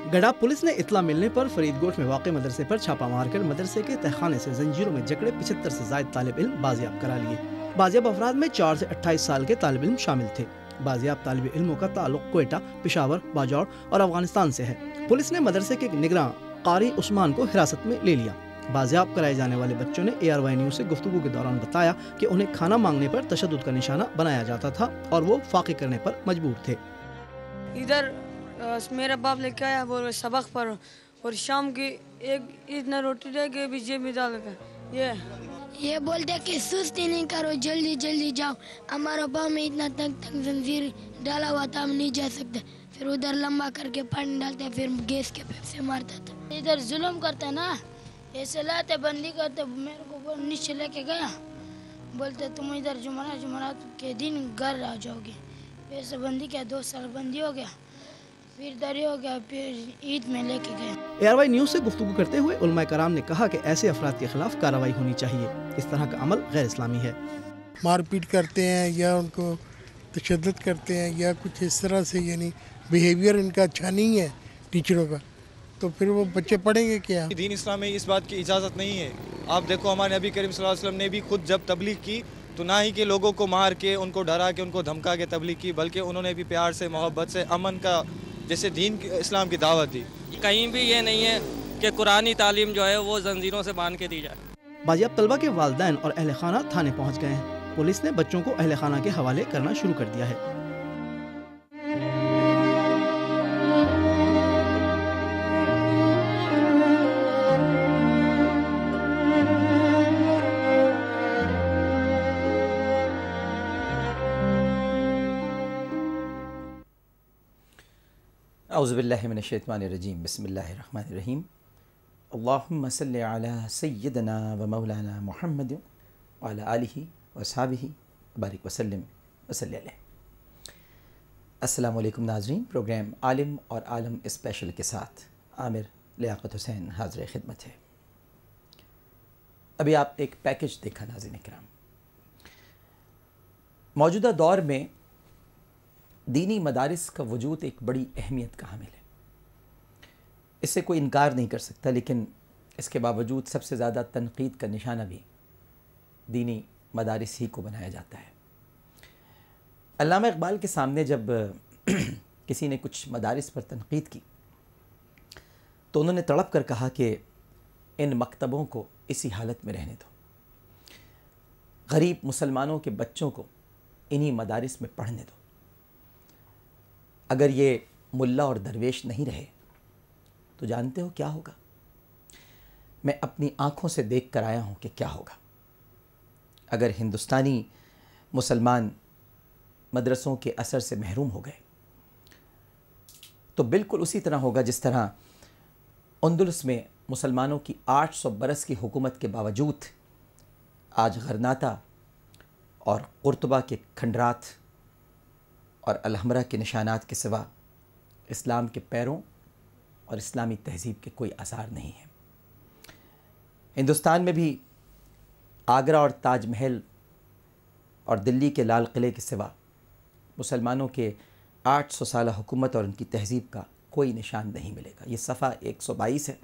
गढ़ा पुलिस ने इत्तला मिलने पर फरीदकोट में वाक़ मदरसे पर छापा मारकर मदरसे के तहखाने से जंजीरों में जकड़े 75 से ज़ायद तालिब इल्म बाजियाब करा लिए। बाजियाब अफराद में 4 से 28 साल के तालिब इल्म शामिल थे। बाजियाब तालिब इल्मों का ताल्लुक क्वेटा, पेशावर, बाजौड़ और अफगानिस्तान से है। पुलिस ने मदरसे के निगरां कारी उस्मान को हिरासत में ले लिया। बाजियाब कराए जाने वाले बच्चों ने ARY न्यूज़ से गुफ्तगू के दौरान बताया कि उन्हें खाना मांगने पर तशद्दुद का निशाना बनाया जाता था और वो फाक़े करने पर मजबूर थे। इधर मेरा बाप लेके आया वो सबक पर, और शाम की एक इतना रोटी दे के भी जेब में डाल कर ये बोलते कि सुस्ती नहीं करो, जल्दी जल्दी जाओ। हमारा पाँव में इतना तक जंजीर डाला हुआ था, हम नहीं जा सकते। फिर उधर लंबा करके पानी डालते, फिर गैस के पैप से मारता था। इधर जुल्म करता ना, ऐसे लाते बंदी करते। मेरे को नीचे लेके गया, बोलते तुम इधर जुमरात के दिन घर आ जाओगे। ऐसे बंदी किया, 2 साल बंदी हो गया, फिर दरी हो गया, फिर ईद में लेके गए। ARY न्यूज़ से गुफ्तगू करते हुए उलमा कराम ने कहा कि ऐसे अफराद के खिलाफ कार्रवाई होनी चाहिए। इस तरह का अमल गैर इस्लामी है। मारपीट करते हैं या उनको तशद्दुद करते हैं या कुछ इस तरह से, यानी बिहेवियर इनका अच्छा नहीं है टीचरों का, तो फिर वो बच्चे पढ़ेंगे क्या? दीन इस्लाम में इस बात की इजाज़त नहीं है। आप देखो हमारे नबी करीम सल्लल्लाहु अलैहि वसल्लम ने भी खुद जब तबलीग की तो ना ही कि लोगों को मार के, उनको डरा के, उनको धमका के तबलीग की, बल्कि उन्होंने भी प्यार से, मोहब्बत से, अमन का, जैसे दीन इस्लाम की दावत दी। कहीं भी ये नहीं है कि कुरानी तालीम जो है वो जंजीरों से बांध के दी जाए। बाजियाब तलबा के वालिदैन और अहल खाना थाने पहुँच गए हैं। पुलिस ने बच्चों को अहल खाना के हवाले करना शुरू कर दिया है। औज़ुबिल्लाहि मिनश्शैतानिर्रजीम, बिस्मिल्लाहिर्रहमानिर्रहीम। अल्लाहुम्मा सल्लि अला सय्यिदना व मौलाना मुहम्मद व अला आलिहि व अस्हाबिहि बारिक वसल्लम वसल्लि अलैहि। अस्सलामु अलैकुम नाज़रीन, प्रोग्राम आलिम और आलम स्पेशल के साथ आमिर लियाकत हुसैन हाज़िर खिदमत है। अभी आप एक पैकेज देखा नाज़रीन इकराम। मौजूदा दौर में दीनी मदारिस का वजूद एक बड़ी अहमियत का हामिल है, इससे कोई इनकार नहीं कर सकता, लेकिन इसके बावजूद सबसे ज़्यादा तनकीद का निशाना भी दीनी मदारिस ही को बनाया जाता है। अल्लामा इकबाल के सामने जब किसी ने कुछ मदारिस पर तनकीद की तो उन्होंने तड़प कर कहा कि इन मकतबों को इसी हालत में रहने दो, गरीब मुसलमानों के बच्चों को इन्हीं मदारिस में पढ़ने दो। अगर ये मुल्ला और दरवेश नहीं रहे तो जानते हो क्या होगा? मैं अपनी आँखों से देख कर आया हूँ कि क्या होगा। अगर हिंदुस्तानी मुसलमान मदरसों के असर से महरूम हो गए तो बिल्कुल उसी तरह होगा जिस तरह अंदलुस में मुसलमानों की 800 बरस की हुकूमत के बावजूद आज गरनाता और कुर्तुबा के खंडरात और अलहमरा के निशानात के सिवा इस्लाम के पैरों और इस्लामी तहज़ीब के कोई आसार नहीं है। हिंदुस्तान में भी आगरा और ताज महल और दिल्ली के लाल किले के सिवा मुसलमानों के 800 साल हुकूमत और उनकी तहज़ीब का कोई निशान नहीं मिलेगा। ये सफ़ा 122 है,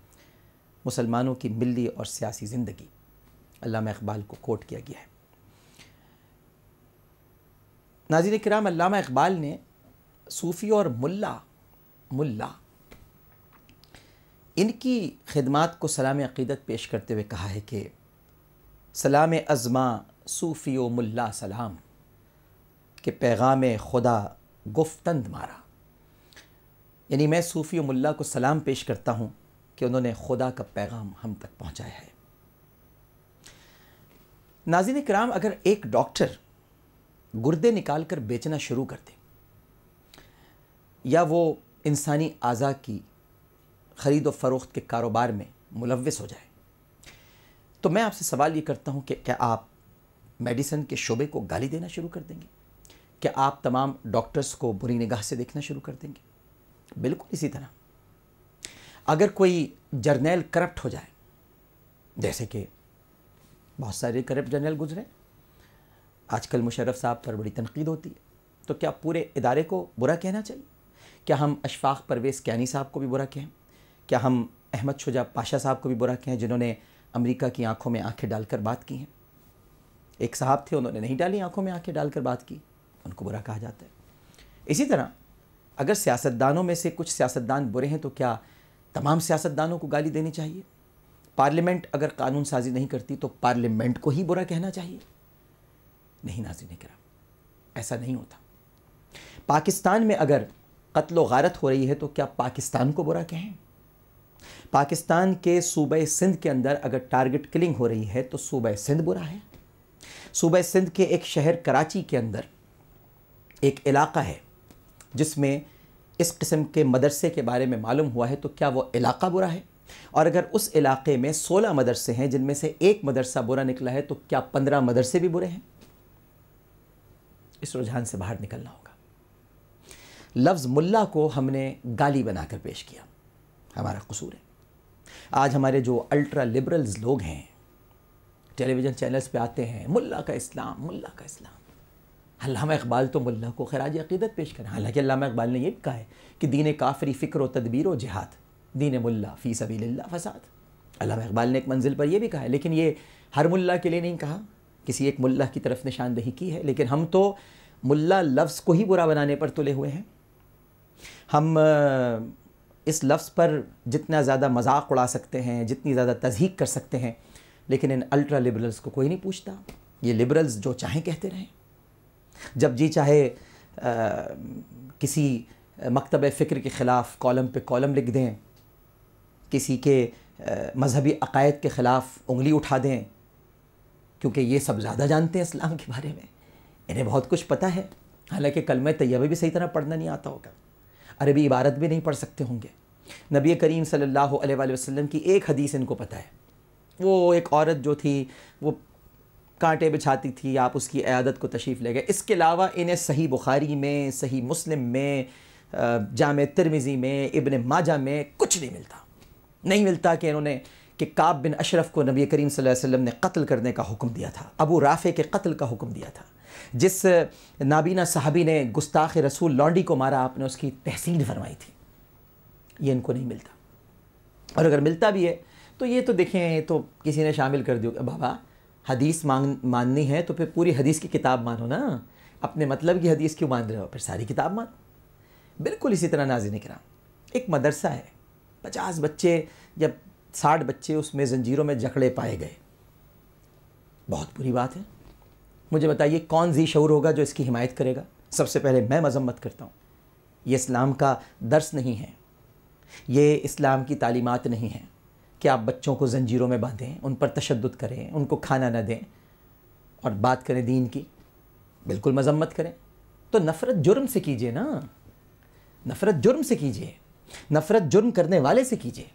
मुसलमानों की मिल्ली और सियासी ज़िंदगी। अल्लामा इकबाल को कोट किया गया है। नाज़रीन किराम, अल्लामा इकबाल ने सूफ़ी और मुल्ला इनकी खिदमात को सलाम अक़ीदत पेश करते हुए कहा है कि सलाम अज़मा सूफ़ी व मुल्ला सलाम के पैगाम खुदा गुफ्तंद मारा। यानी मैं सूफ़ी व मुल्ला को सलाम पेश करता हूँ कि उन्होंने खुदा का पैगाम हम तक पहुँचाया है। नाज़रीन किराम, अगर एक डॉक्टर गुर्दे निकाल कर बेचना शुरू कर दे या वो इंसानी आज़ा की ख़रीद व फ़रोख्त के कारोबार में मुलव्विस हो जाए, तो मैं आपसे सवाल ये करता हूँ कि क्या आप मेडिसिन के शोबे को गाली देना शुरू कर देंगे? क्या आप तमाम डॉक्टर्स को बुरी निगाह से देखना शुरू कर देंगे? बिल्कुल इसी तरह अगर कोई जर्नैल करप्ट हो जाए, जैसे कि बहुत सारे करप्ट जर्नल गुजरे, आजकल मुशर्रफ साहब पर बड़ी तनकीद होती है, तो क्या पूरे इदारे को बुरा कहना चाहिए? کیا ہم اشفاق پرویز کیانی صاحب کو بھی برا کہیں؟ کیا ہم احمد شجاع پاشا صاحب کو بھی برا کہیں جنہوں نے امریکہ کی آنکھوں میں آنکھیں ڈال کر بات کی ہیں؟ ایک صاحب تھے، انہوں نے نہیں ڈالی آنکھوں میں آنکھیں ڈال کر بات کی، ان کو برا کہا جاتا ہے۔ اسی طرح اگر سیاستدانوں میں سے کچھ سیاستدان برے ہیں تو کیا تمام سیاستدانوں کو گالی دینی چاہیے؟ پارلیمنٹ اگر قانون سازی نہیں کرتی تو پارلیمنٹ کو ہی برا کہنا چاہیے؟ نہیں ناظرین کرام، ایسا نہیں ہوتا۔ پاکستان میں اگر قتل و غارت ہو رہی ہے تو کیا پاکستان کو برا کہیں؟ پاکستان کے صوبہ سندھ کے اندر اگر ٹارگٹ کلنگ ہو رہی ہے تو صوبہ سندھ برا ہے؟ صوبہ سندھ کے ایک شہر کراچی کے اندر ایک علاقہ ہے جس میں اس قسم کے مدرسے کے بارے میں معلوم ہوا ہے، تو کیا وہ علاقہ برا ہے؟ اور اگر اس علاقے میں 16 مدرسے ہیں جن میں سے ایک مدرسہ برا نکلا ہے تو کیا 15 مدرسے بھی برے ہیں؟ اس رجحان سے باہر نکلنا ہوگا۔ لفظ ملا کو ہم نے گالی بنا کر پیش کیا، ہمارا قصور ہے۔ آج ہمارے جو الٹرا لبرلز لوگ ہیں ٹیلی ویژن چینلز پہ آتے ہیں، ملا کا اسلام، ملا کا اسلام۔ علامہ اقبال تو ملا کو خراج عقیدت پیش کریں، حالانکہ علامہ اقبال نے یہ بھی کہا ہے کہ دین کافری فکر و تدبیر و جہاد، دین ملا فی سبیل اللہ فساد۔ علامہ اقبال نے ایک منزل پر یہ بھی کہا ہے، لیکن یہ ہر ملا کے لیے نہیں کہا، کسی ایک ملا کی طرف نشاندہی کی ہے۔ لیکن ہم تو ملا لفظ کو ہی برا بنانے پر تلے ہوئے ہیں۔ ہم اس لفظ پر جتنا زیادہ مذاق اڑا سکتے ہیں، جتنی زیادہ تضحیق کر سکتے ہیں، لیکن ان الٹرا لبرلز کو کوئی نہیں پوچھتا۔ یہ لبرلز جو چاہیں کہتے رہیں، جب جی چاہے کسی مکتب فکر کے خلاف کالم پہ کالم لکھ دیں، کسی کے مذہبی عقائد کے خلاف انگلی اٹھا دیں، کیونکہ یہ سب زیادہ جانتے ہیں اسلام کے بارے میں، انہیں بہت کچھ پتہ ہے، حالانکہ کلمہ طیبہ بھی صحیح طرح پڑھنا نہیں آتا ہوگا، عربی عبارت بھی نہیں پڑھ سکتے ہوں گے۔ نبی کریم صلی اللہ علیہ وآلہ وسلم کی ایک حدیث ان کو پتہ ہے، وہ ایک عورت جو تھی وہ کانٹے بچھاتی تھی، آپ اس کی عیادت کو تشریف لے گئے۔ اس کے علاوہ انہیں صحیح بخاری میں، صحیح مسلم میں، جامع ترمذی میں، ابن ماجہ میں کچھ نہیں ملتا کہ انہوں نے کہ کعب بن اشرف کو نبی کریم صلی اللہ علیہ وسلم نے قتل کرنے کا حکم دیا تھا، ابو رافع کے قتل کا حکم دیا تھا، جس نابینا صحابی نے گستاخ رسول لانڈی کو مارا، آپ نے اس کی تحسین فرمائی تھی۔ یہ ان کو نہیں ملتا، اور اگر ملتا بھی ہے تو یہ تو دیکھیں تو کسی نے شامل کر دیا، بابا حدیث ماننی ہے تو پھر پوری حدیث کی کتاب مانو نا، اپنے مطلب کی حدیث کیوں مان رہے ہو، پھر ساری کتاب مانو۔ بالکل اسی طرح ناظرین کرام، ایک مدرسہ ہے، 50 بچے یا 60 بچے اس میں زنجیروں میں جکڑے پائے گئے، بہت بری بات ہے۔ مجھے بتائیے کون ذی شعور ہوگا جو اس کی حمایت کرے گا؟ سب سے پہلے میں مذمت کرتا ہوں، یہ اسلام کا درس نہیں ہے، یہ اسلام کی تعلیمات نہیں ہیں کہ آپ بچوں کو زنجیروں میں باندھیں، ان پر تشدد کریں، ان کو کھانا نہ دیں اور بات کریں دین کی، بالکل مذمت کریں۔ تو نفرت جرم سے کیجئے نا، نفرت جرم سے کیجئے، نفرت جرم کرنے والے سے کیجئے۔